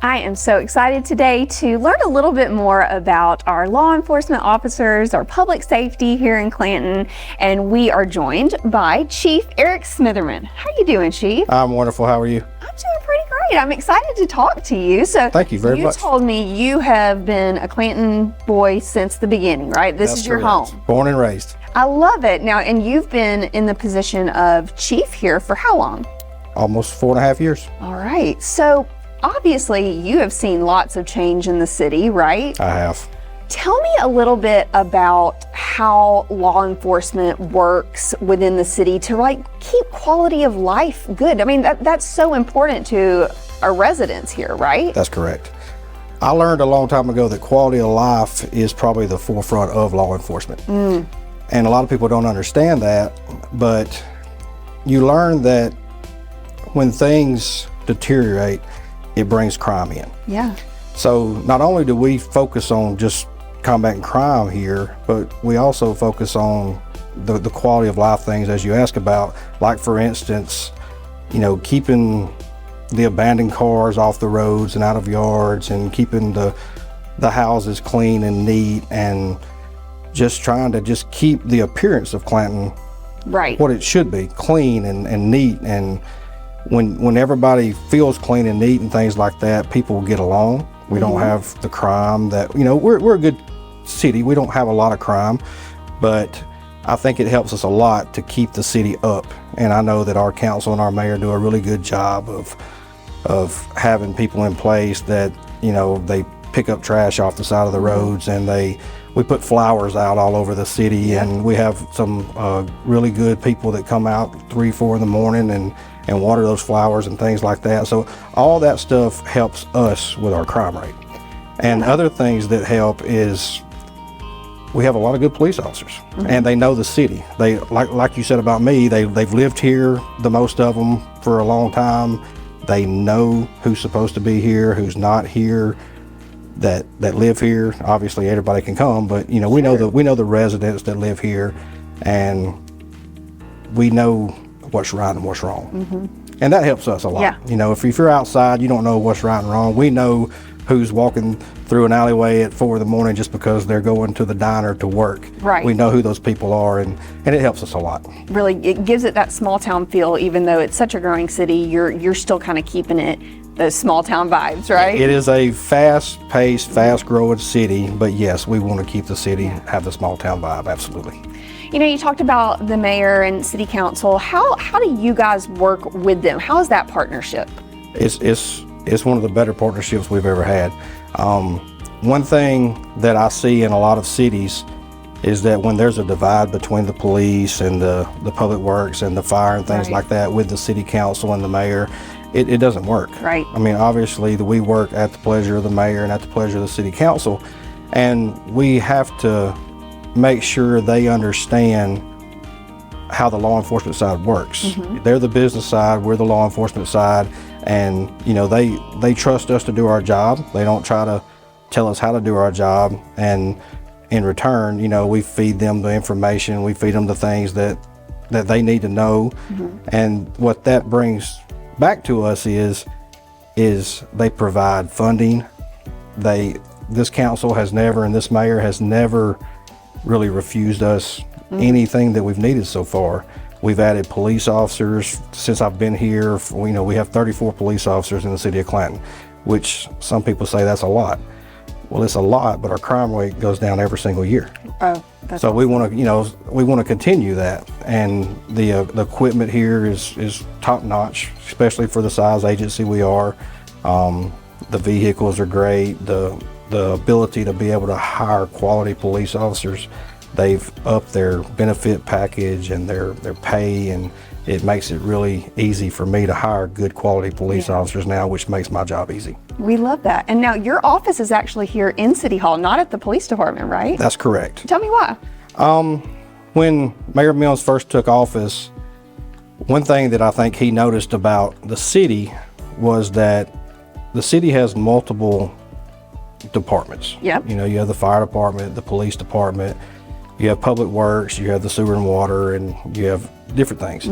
I am so excited today to learn a little bit more about our law enforcement officers, our public safety here in Clanton, and we are joined by Chief Erick Smitherman. How are you doing, Chief? I'm wonderful. How are you? I'm doing pretty great. I'm excited to talk to you. So thank you very much. You told me you have been a Clanton boy since the beginning, right? This is your home. Born and raised. I love it. Now, and you've been in the position of chief here for how long? Almost 4.5 years. All right. So obviously you have seen lots of change in the city, right? I have. Tell me a little bit about how law enforcement works within the city to keep quality of life good. I mean, that's so important to our residents here, right? That's correct. I learned a long time ago that quality of life is probably the forefront of law enforcement. And a lot of people don't understand that, but you learn that when things deteriorate, it brings crime in. Yeah. So not only do we focus on just combating crime here, but we also focus on the quality of life things as you ask about, like for instance, keeping the abandoned cars off the roads and out of yards, and keeping the houses clean and neat, and just trying to just keep the appearance of Clanton right what it should be, clean and neat. And when everybody feels clean and neat and things like that, people get along. We don't have the crime that, we're a good city. We don't have a lot of crime, but I think it helps us a lot to keep the city up. And I know that our council and our mayor do a really good job of having people in place that, they pick up trash off the side of the roads, and we put flowers out all over the city, and we have some really good people that come out 3, 4 in the morning and water those flowers and things like that. So all that stuff helps us with our crime rate. And other things that help is we have a lot of good police officers, and they know the city. They like you said about me, they've lived here, the most of them, for a long time. They know who's supposed to be here, who's not here, that live here. Obviously everybody can come, but we know the residents that live here, and we know what's right and what's wrong. And that helps us a lot. If you're outside, you don't know what's right and wrong. We know who's walking through an alleyway at 4 in the morning just because they're going to the diner to work. Right. We know who those people are, and it helps us a lot. Really, it gives it that small town feel. Even though it's such a growing city, you're still kind of keeping it those small town vibes, right? It is a fast-paced, fast-growing city, but yes, we want to keep the city, have the small town vibe, absolutely. You talked about the mayor and city council. How do you guys work with them? How is that partnership? It's one of the better partnerships we've ever had. One thing that I see in a lot of cities is that when there's a divide between the police and the public works and the fire and things like that with the city council and the mayor, it doesn't work. Right. I mean, obviously we work at the pleasure of the mayor and at the pleasure of the city council, and we have to make sure they understand how the law enforcement side works. They're the business side, we're the law enforcement side, and they trust us to do our job. They don't try to tell us how to do our job, and in return, we feed them the information, we feed them the things that they need to know. And what that brings back to us is they provide funding. This council has never, and this mayor has never really refused us anything that we've needed so far. We've added police officers since I've been here. We have 34 police officers in the city of Clanton, which some people say that's a lot. Well, it's a lot, but our crime rate goes down every single year. So we want to continue that, and the equipment here is top notch, especially for the size agency we are. The vehicles are great. The ability to be able to hire quality police officers, they've upped their benefit package and their pay, and it makes it really easy for me to hire good quality police officers now, which makes my job easy. We love that. And now your office is actually here in City Hall, not at the police department, right? That's correct. Tell me why. When Mayor Mills first took office, one thing that I think he noticed about the city was that the city has multiple departments. Yep. You have the fire department, the police department, you have public works, you have the sewer and water, and you have different things.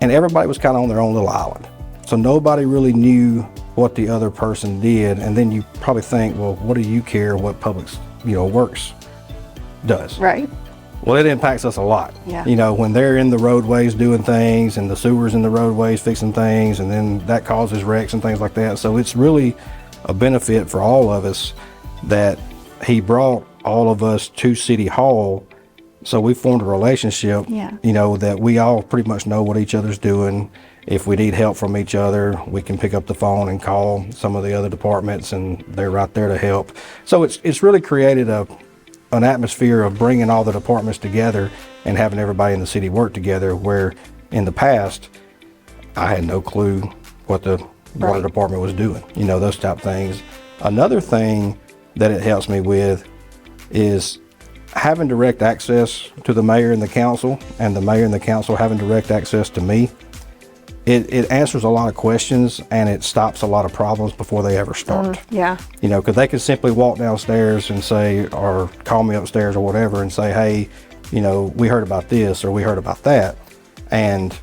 And everybody was kind of on their own little island. So nobody really knew what the other person did, and then you probably think, well, what do you care what Public Works does? Right. Well, it impacts us a lot. Yeah. When they're in the roadways doing things, and the sewers in the roadways fixing things, and then that causes wrecks and things like that. So it's really a benefit for all of us that he brought all of us to City Hall. So we formed a relationship, Yeah. That we all pretty much know what each other's doing. If we need help from each other, we can pick up the phone and call some of the other departments, and they're right there to help. So it's really created an atmosphere of bringing all the departments together and having everybody in the city work together, where in the past I had no clue what the water department was doing, those type of things. Another thing that it helps me with is having direct access to the mayor and the council, and the mayor and the council having direct access to me. It answers a lot of questions, and it stops a lot of problems before they ever start. Yeah. Because they can simply walk downstairs and say, or call me upstairs or whatever, and say, hey, we heard about this or we heard about that. And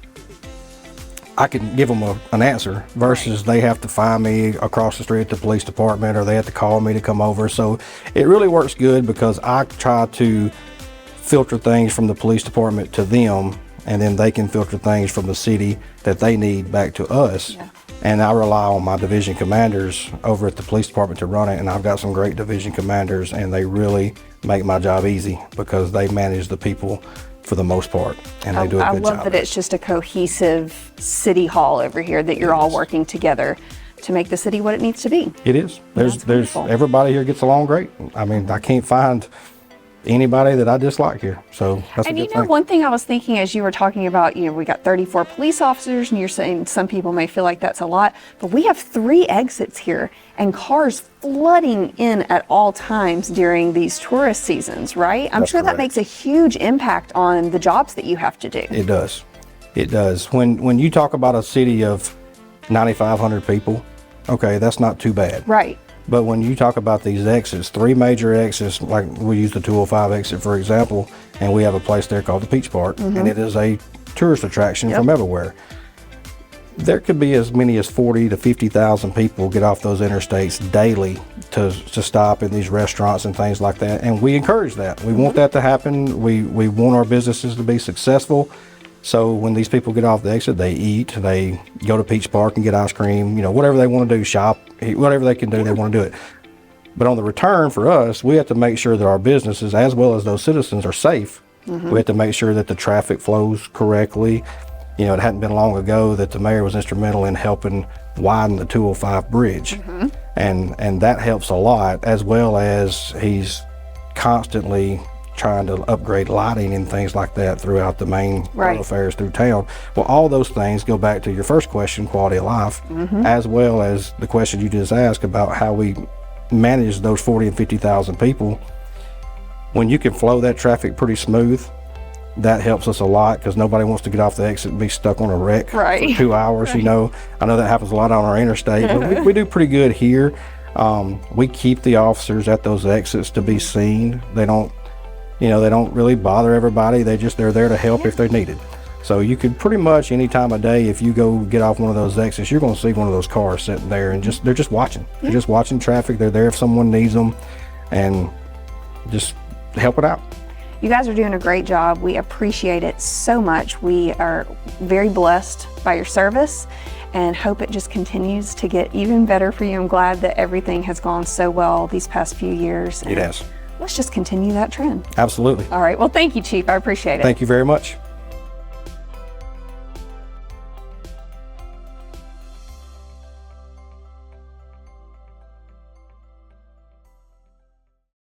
I can give them an answer versus they have to find me across the street at the police department, or they have to call me to come over. So it really works good because I try to filter things from the police department to them, and then they can filter things from the city that they need back to us. Yeah. And I rely on my division commanders over at the police department to run it. And I've got some great division commanders, and they really make my job easy because they manage the people for the most part, and they do a good job. I love that it's just a cohesive city hall over here, that you're all working together to make the city what it needs to be. It is. There's wonderful. Everybody here gets along great. I mean, I can't find anybody that I dislike here. So that's a good thing. One thing I was thinking as you were talking about, we got 34 police officers, and you're saying some people may feel like that's a lot, but we have 3 exits here and cars flooding in at all times during these tourist seasons, right? I'm That's sure that correct. makes a huge impact on the jobs that you have to do. It does. It does. When you talk about a city of 9,500 people, okay, that's not too bad. Right. But when you talk about these exits, 3 major exits, like we use the 205 exit, for example, and we have a place there called the Peach Park, and it is a tourist attraction from everywhere. There could be as many as 40 to 50,000 people get off those interstates daily to stop in these restaurants and things like that. And we encourage that. We want that to happen. We want our businesses to be successful. So when these people get off the exit, they eat, they go to Peach Park and get ice cream, whatever they want to do, shop, whatever they can do, they want to do it. But on the return for us, we have to make sure that our businesses, as well as those citizens, are safe. We have to make sure that the traffic flows correctly. It hadn't been long ago that the mayor was instrumental in helping widen the 205 bridge. And that helps a lot, as well as he's constantly trying to upgrade lighting and things like that throughout the main thoroughfares through town. Well, all those things go back to your first question, quality of life, as well as the question you just asked about how we manage those 40 and 50,000 people. When you can flow that traffic pretty smooth, that helps us a lot, because nobody wants to get off the exit and be stuck on a wreck for 2 hours. I know that happens a lot on our interstate, but we do pretty good here. We keep the officers at those exits to be seen. They don't really bother everybody. They're there to help if they're needed. So you could pretty much any time of day, if you go get off one of those exits, you're going to see one of those cars sitting there, and they're just watching. They're just watching traffic. They're there if someone needs them, and just help it out. You guys are doing a great job. We appreciate it so much. We are very blessed by your service and hope it just continues to get even better for you. I'm glad that everything has gone so well these past few years. It has. Let's just continue that trend. Absolutely. All right. Well, thank you, Chief. I appreciate it. Thank you very much.